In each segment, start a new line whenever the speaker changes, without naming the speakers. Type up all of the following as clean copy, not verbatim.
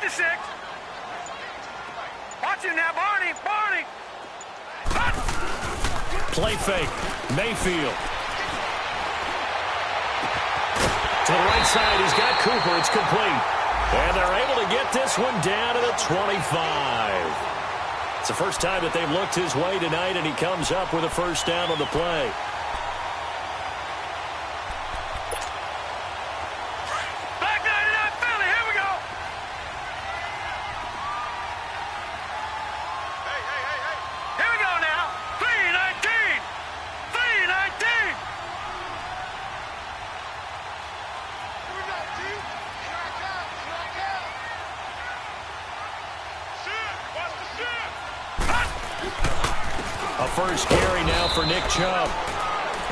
the 6. Watch him now, Barney.
Play fake. Mayfield. To the right side, he's got Cooper. It's complete. And they're able to get this one down to the 25. It's the first time that they've looked his way tonight, and he comes up with a first down on the play.
Black 99 Philly, here we go. Hey. Here we go now. 319. 319. Here we go, T. Here I come. Shit, watch the shit.
A first carry now for Nick Chubb.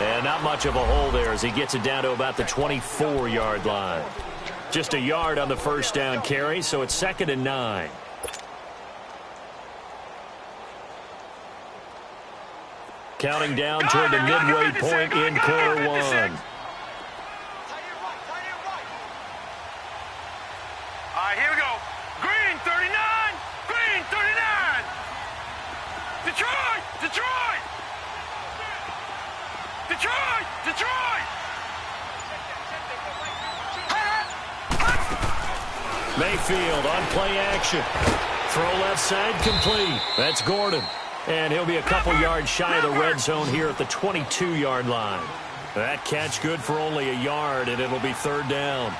And not much of a hole there as he gets it down to about the 24-yard line. Just a yard on the first down carry, so it's 2nd and 9. Counting down toward the midway point in quarter one.
All right, here we go. Green 39. Green 39. Detroit.
Mayfield on play action. Throw left side complete. That's Gordon. And he'll be a couple yards shy of the red zone here at the 22-yard line. That catch good for only a yard, and it'll be 3rd down.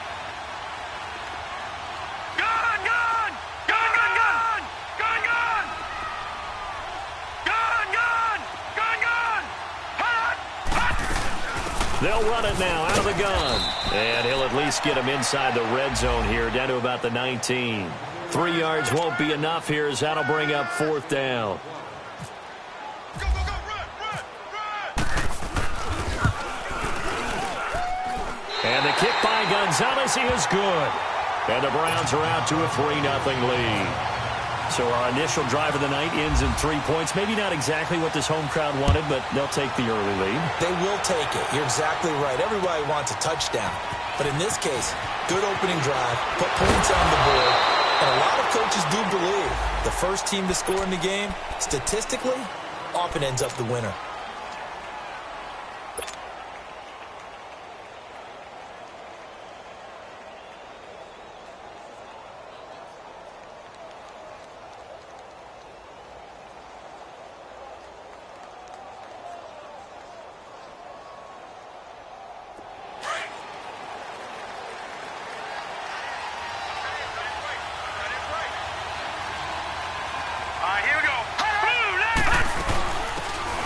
They'll run it now out of the gun. And he'll at least get him inside the red zone here, down to about the 19. 3 yards won't be enough here as that'll bring up 4th down.
Go, run.
And the kick by Gonzalez is good. And the Browns are out to a 3-0 lead. So our initial drive of the night ends in 3 points. Maybe not exactly what this home crowd wanted, but they'll take the early lead.
They will take it. You're exactly right. Everybody wants a touchdown. But in this case, good opening drive, put points on the board, and a lot of coaches do believe the first team to score in the game, statistically, often ends up the winner.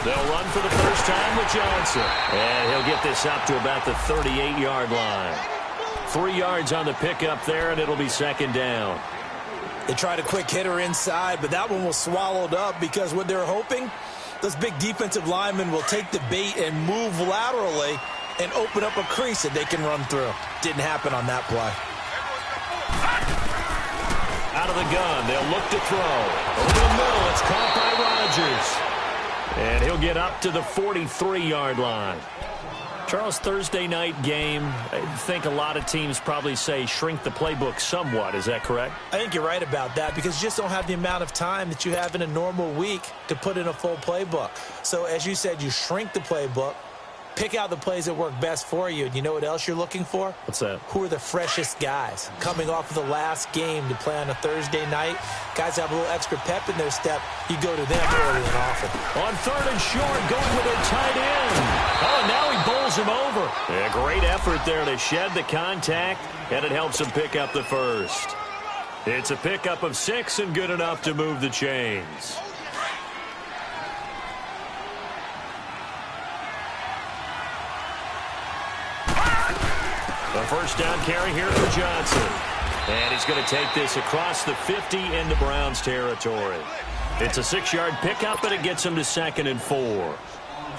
They'll run for the first time with Johnson. And he'll get this up to about the 38-yard line. 3 yards on the pickup there, and it'll be 2nd down.
They tried a quick hitter inside, but that one was swallowed up because what they're hoping, those big defensive linemen will take the bait and move laterally and open up a crease that they can run through. Didn't happen on that play.
Out of the gun, they'll look to throw. Over the middle, it's caught by Rodgers. And he'll get up to the 43-yard line. Charles, Thursday night game, I think a lot of teams probably say shrink the playbook somewhat. Is that correct?
I think you're right about that because you just don't have the amount of time that you have in a normal week to put in a full playbook. So as you said, you shrink the playbook, pick out the plays that work best for you. And you know what else you're looking for?
What's that?
Who are the freshest guys coming off of the last game to play on a Thursday night? Guys have a little extra pep in their step. You go to them early and often.
On 3rd and short, going with their tight end. Oh, and now he bowls him over. A great effort there to shed the contact, and it helps him pick up the first. It's a pickup of 6 and good enough to move the chains. The first down carry here for Johnson. And he's going to take this across the 50 into Browns territory. It's a 6-yard pickup, and it gets him to 2nd and 4.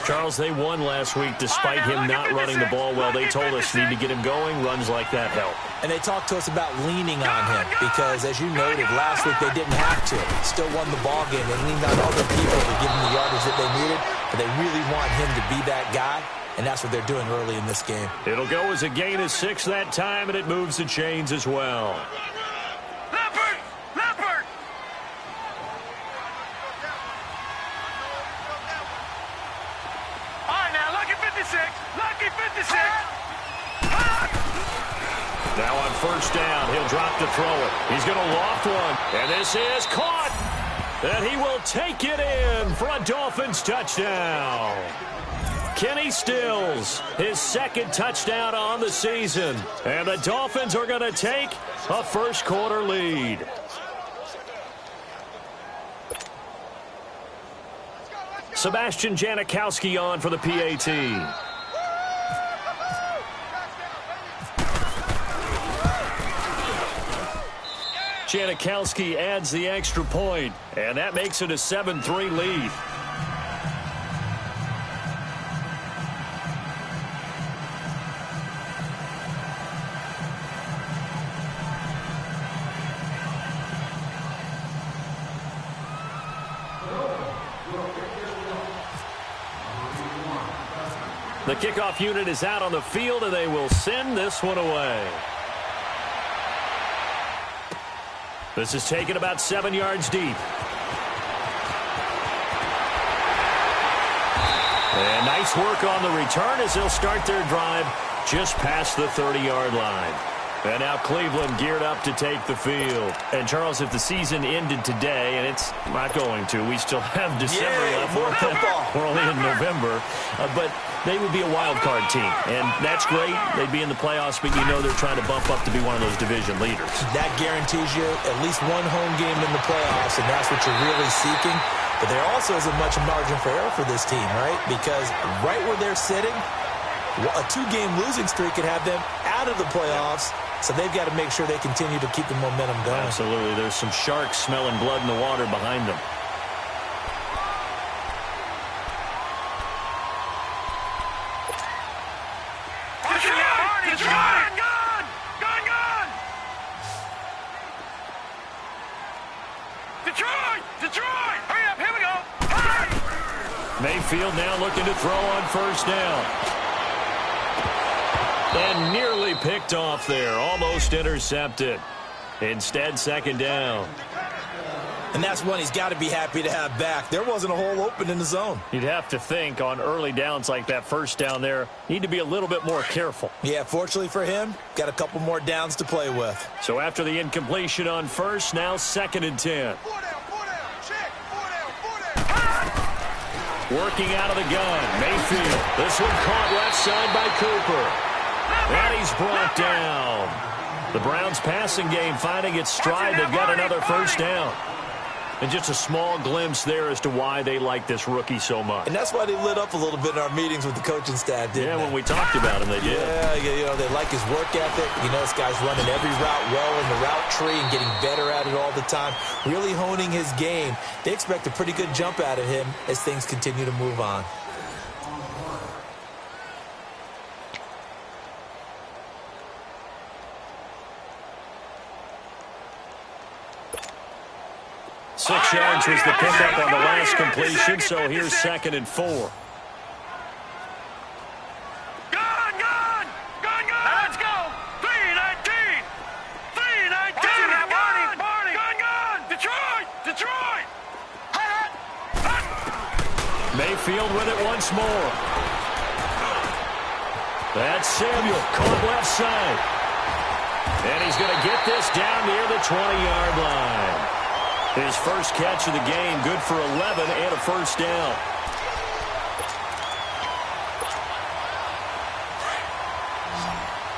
Charles, they won last week despite him not running the ball well. They told us need to get him going. Runs like that help.
And they talked to us about leaning on him because, as you noted, last week they didn't have to. Still won the ball game. They leaned on other people to give them the yardage that they needed, but they really want him to be that guy. And that's what they're doing early in this game.
It'll go as a gain of 6 that time, and it moves the chains as well.
Leopard! Practice it.
Now on first down, he'll drop to throw it. He's going to loft one, and this is caught. And he will take it in for a Dolphins touchdown. Kenny Stills, his second touchdown on the season. And the Dolphins are going to take a first quarter lead. Sebastian Janikowski on for the PAT. Janikowski adds the extra point, and that makes it a 7-3 lead. The kickoff unit is out on the field, and they will send this one away. This is taken about 7 yards deep. And nice work on the return as they'll start their drive just past the 30-yard line. And now Cleveland geared up to take the field. And, Charles, if the season ended today, and it's not going to, we still have December left.
More football.
We're only in November. But they would be a wild card team. And that's great. They'd be in the playoffs, but you know they're trying to bump up to be one of those division leaders. That
guarantees you at least one home game in the playoffs, and that's what you're really seeking. But there also isn't much margin for error for this team, right? Because right where they're sitting, a 2-game losing streak could have them out of the playoffs. So they've got to make sure they continue to keep the momentum going.
Absolutely. There's some sharks smelling blood in the water behind them.
Detroit! Hurry up, here we go!
Mayfield now looking to throw on first down. And nearly picked off there. Almost intercepted. Instead, second down.
And that's one he's got to be happy to have back. There wasn't a hole open in the zone.
You'd have to think on early downs like that first down there, need to be a little bit more careful.
Yeah, fortunately for him, got a couple more downs to play with.
So after the incompletion on first, now 2nd and 10. Working out of the gun, Mayfield. This one caught left side by Cooper. And he's brought down. The Browns passing game finding its stride. They've got another first down. And just a small glimpse there as to why they like this rookie so much.
And that's why they lit up a little bit in our meetings with the coaching staff, didn't they?
When we talked about him, they did.
Yeah, you know, they like his work ethic. You know, this guy's running every route well in the route tree and getting better at it all the time, really honing his game. They expect a pretty good jump out of him as things continue to move on.
Six yards was the pickup on the last completion, so here's 2nd and 4.
Gun! Let's go! 3-19! 3-19! Gun! Detroit!
Mayfield with it once more. That's Samuel, caught left side. And he's going to get this down near the 20-yard line. His first catch of the game, good for 11 and a first down.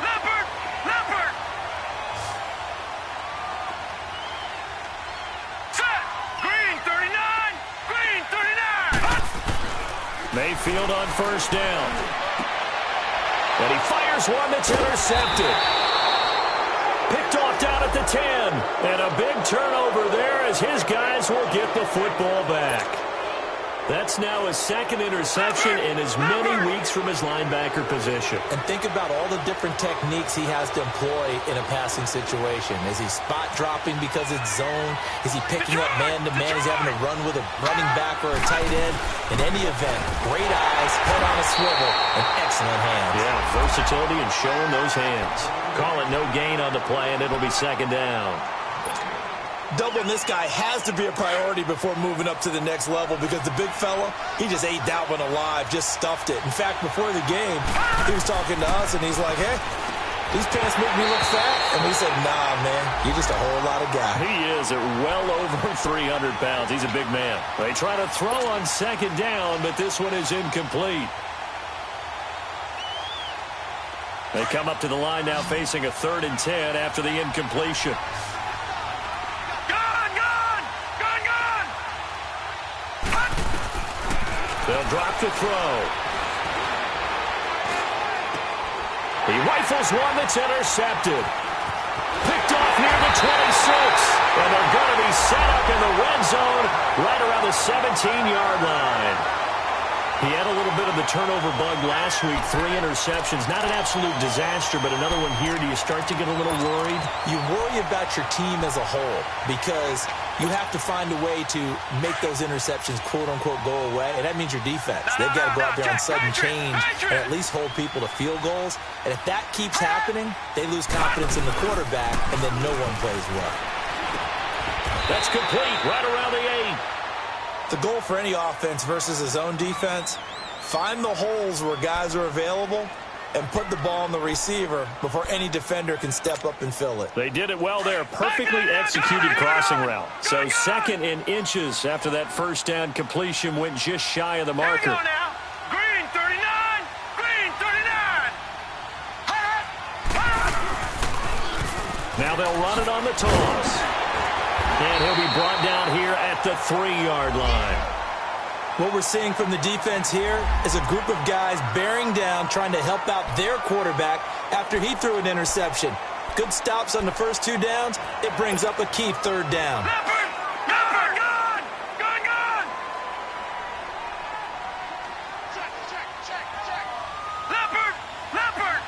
Leopard! Set! Green 39!
Mayfield on first down. And he fires one that's intercepted. Picked off down at the 10. And a big turnover there as his guys will get the football back. That's now his 2nd interception in as many weeks from his linebacker position.
And think about all the different techniques he has to employ in a passing situation. Is he spot dropping because it's zone? Is he picking up man-to-man? Is he having to run with a running back or a tight end? In any event, great eyes, head on a swivel, and excellent hands.
Yeah, versatility and showing those hands. Call it no gain on the play, and it'll be 2nd down.
Doubling this guy has to be a priority before moving up to the next level because the big fella, he just ate that one alive, just stuffed it. In fact, before the game, he was talking to us, and he's like, hey, these pants make me look fat. And we said, nah, man, you're just a whole lot of guy.
He is at well over 300 pounds. He's a big man. They try to throw on second down, but this one is incomplete. They come up to the line now facing a 3rd and 10 after the incompletion. They'll drop the throw. He rifles one that's intercepted. Picked off near the 26. And they're going to be set up in the red zone right around the 17-yard line. He had a little bit of the turnover bug last week, 3 interceptions. Not an absolute disaster, but another one here. Do you start to get a little worried?
You worry about your team as a whole because you have to find a way to make those interceptions, quote-unquote, go away, and that means your defense. They've got to go out there on sudden change and at least hold people to field goals. And if that keeps happening, they lose confidence in the quarterback, and then no one plays well.
That's complete, right around the 8.
The goal for any offense versus a zone defense, find the holes where guys are available and put the ball on the receiver before any defender can step up and fill it.
They did it well there. Perfectly executed crossing route. So 2nd and inches after that first down completion went just shy of the marker.
Green 39! Green 39!
Now they'll run it on the toss. And he'll be brought down here at the 3-yard line.
What we're seeing from the defense here is a group of guys bearing down, trying to help out their quarterback after he threw an interception. Good stops on the first 2 downs. It brings up a key 3rd down.
Leopard! Leopard! Gone! Gone, gone! Check. Leopard! Leopard!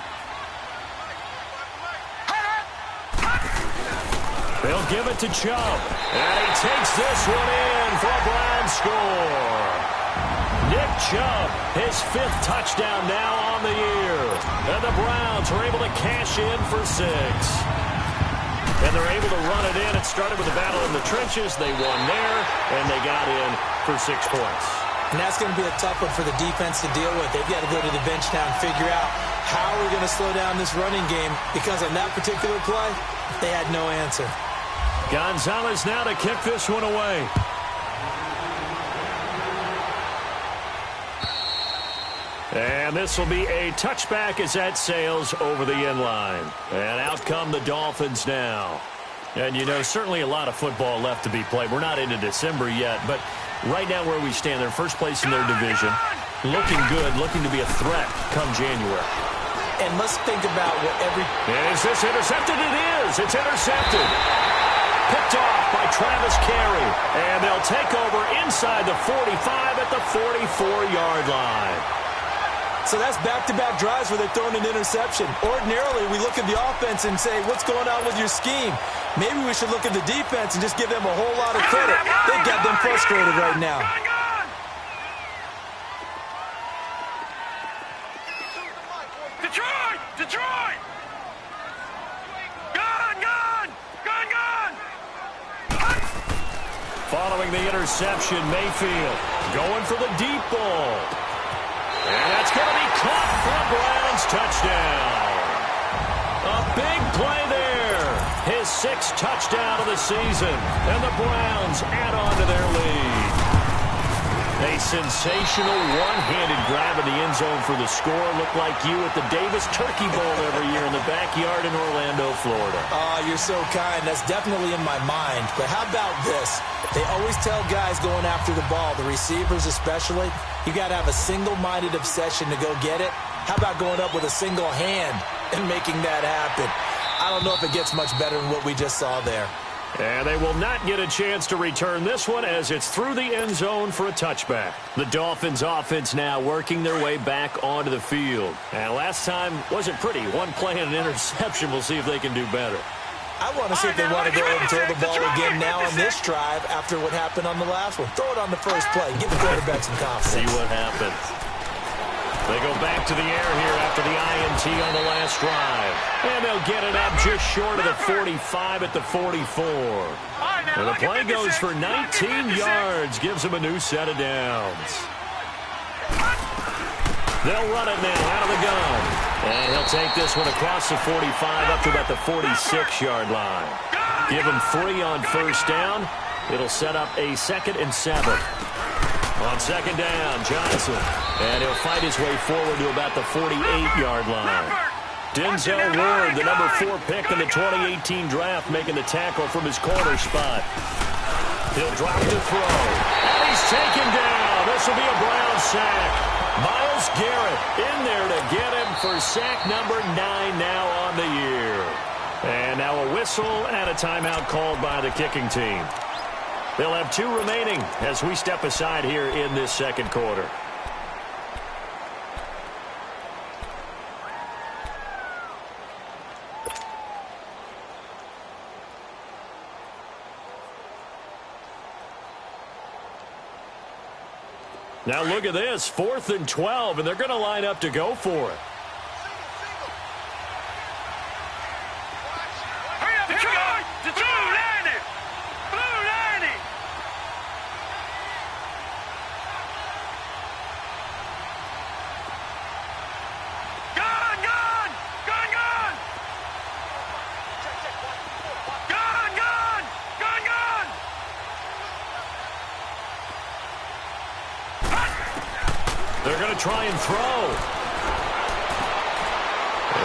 They'll give it to Chubb. And he takes this one in for a Brown score. Nick Chubb, his 5th touchdown now on the year. And the Browns are able to cash in for 6. And they're able to run it in. It started with a battle in the trenches. They won there, and they got in for 6 points.
And that's going to be a tough one for the defense to deal with. They've got to go to the bench now and figure out how we're going to slow down this running game because on that particular play, they had no answer.
Gonzalez now to kick this one away. And this will be a touchback as that sails over the end line. And out come the Dolphins now. And, you know, certainly a lot of football left to be played. We're not into December yet, but right now where we stand, they're first place in their division. Looking good, looking to be a threat come January.
And let's think about what every...
Is this intercepted? It is. It's intercepted. Picked off by Travis Carey. And they'll take over inside the 45 at the 44-yard line.
So that's back-to-back drives where they're throwing an interception. Ordinarily, we look at the offense and say, what's going on with your scheme? Maybe we should look at the defense and just give them a whole lot of credit. They've got them frustrated right now.
Detroit! Detroit! Gone! Gone! Gone! Gone!
Following the interception, Mayfield going for the deep ball. And that's going to be caught for a Browns touchdown. A big play there. His 6th touchdown of the season. And the Browns add on to their lead. A sensational one-handed grab in the end zone for the score. Looked like you at the Davis Turkey Bowl every year in the backyard in Orlando, Florida.
Oh, you're so kind. That's definitely in my mind. But how about this? They always tell guys going after the ball, the receivers especially, you got to have a single-minded obsession to go get it. How about going up with a single hand and making that happen? I don't know if it gets much better than what we just saw there.
And they will not get a chance to return this one as it's through the end zone for a touchback. The Dolphins offense now working their way back onto the field. And last time wasn't pretty. One play and an interception. We'll see if they can do better.
I want to see if they want to go ahead and throw the ball again now on this drive after what happened on the last one. Throw it on the first play. Give the quarterback some confidence.
See what happens. They go back to the air here after the INT on the last drive. And they'll get it up just short of the 45 at the 44. And the play goes for 19 yards, gives him a new set of downs. They'll run it now out of the gun. And he'll take this one across the 45 up to about the 46-yard line. Give him 3 on first down. It'll set up a 2nd and 7. On second down, Johnson. And he'll fight his way forward to about the 48-yard line. Denzel Ward, the number 4 pick in the 2018 draft, making the tackle from his corner spot. He'll drop to throw. And he's taken down. This will be a Brown sack. Myles Garrett in there to get him for sack number 9 now on the year. And now a whistle and a timeout called by the kicking team. They'll have 2 remaining as we step aside here in this second quarter. Now look at this, 4th and 12, and they're going to line up to go for it.
Hurry up, Detroit! Detroit, Landy! Blue, Landy! Gun, gun! Gun, gun! Gun, gun! Gun, gun!
They're going to try and throw.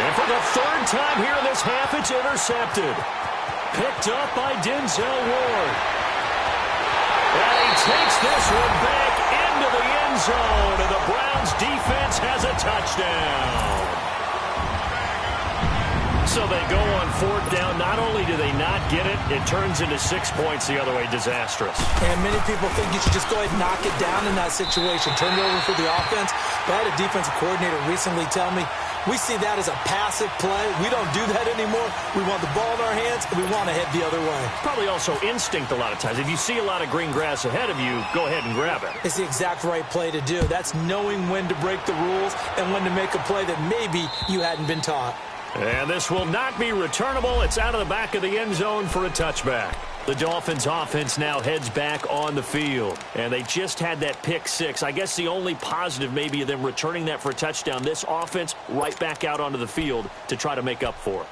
And for the 3rd time here in this half, it's intercepted. Picked up by Denzel Ward. And he takes this one back into the end zone, and the Browns defense has a touchdown. So they go on 4th down. Not only do they not get it, it turns into 6 points the other way. Disastrous.
And many people think you should just go ahead and knock it down in that situation. Turn it over for the offense. But I had a defensive coordinator recently tell me, we see that as a passive play. We don't do that anymore. We want the ball in our hands, and we want to head the other way.
Probably also instinct a lot of times. If you see a lot of green grass ahead of you, go ahead and grab it.
It's the exact right play to do. That's knowing when to break the rules and when to make a play that maybe you hadn't been taught.
And this will not be returnable. It's out of the back of the end zone for a touchback. The Dolphins offense now heads back on the field. And they just had that pick 6. I guess the only positive maybe of them returning that for a touchdown. This offense right back out onto the field to try to make up for it.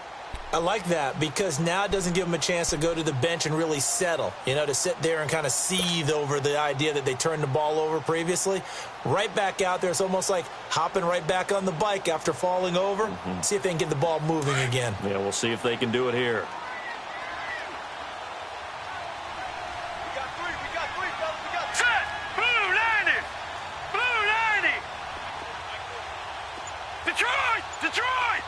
I like that because now it doesn't give them a chance to go to the bench and really settle, to sit there and kind of seethe over the idea that they turned the ball over previously. Right back out there, it's almost like hopping right back on the bike after falling over. See if they can get the ball moving again.
Yeah, we'll see if they can do it here.
Set! Blue, Landy! Blue, Landy! Detroit! Detroit!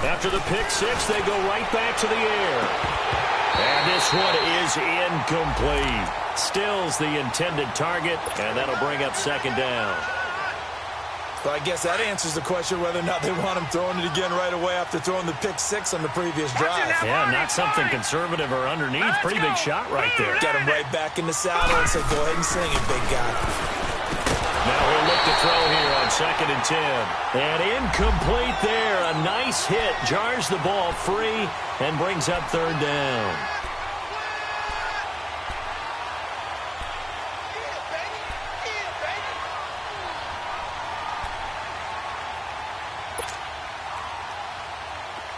After the pick 6, they go right back to the air. And this one is incomplete. Stills the intended target, and that'll bring up 2nd down.
Well, I guess that answers the question whether or not they want him throwing it again right away after throwing the pick 6 on the previous drive.
Yeah, not something conservative or underneath. Pretty big shot right there.
Get him right back in the saddle and say, go ahead and sling it, big guy.
Now he'll look to throw here on 2nd and 10. And incomplete there. A nice hit. Jars the ball free and brings up 3rd down.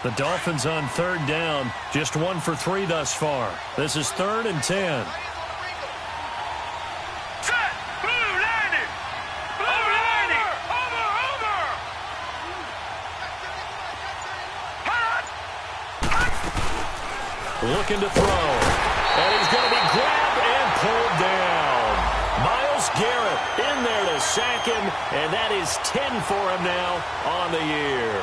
The Dolphins on 3rd down. Just 1 for 3 thus far. This is 3rd and 10. Looking to throw. And he's going to be grabbed and pulled down. Myles Garrett in there to sack him, and that is 10 for him now on the year.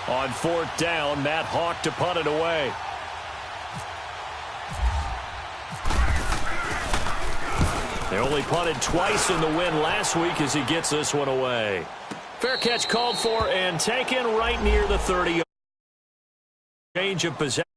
On 4th down, Matt Hawk to punt it away. They only punted twice in the win last week as he gets this one away. Fair catch called for and taken right near the 30. Change of possession.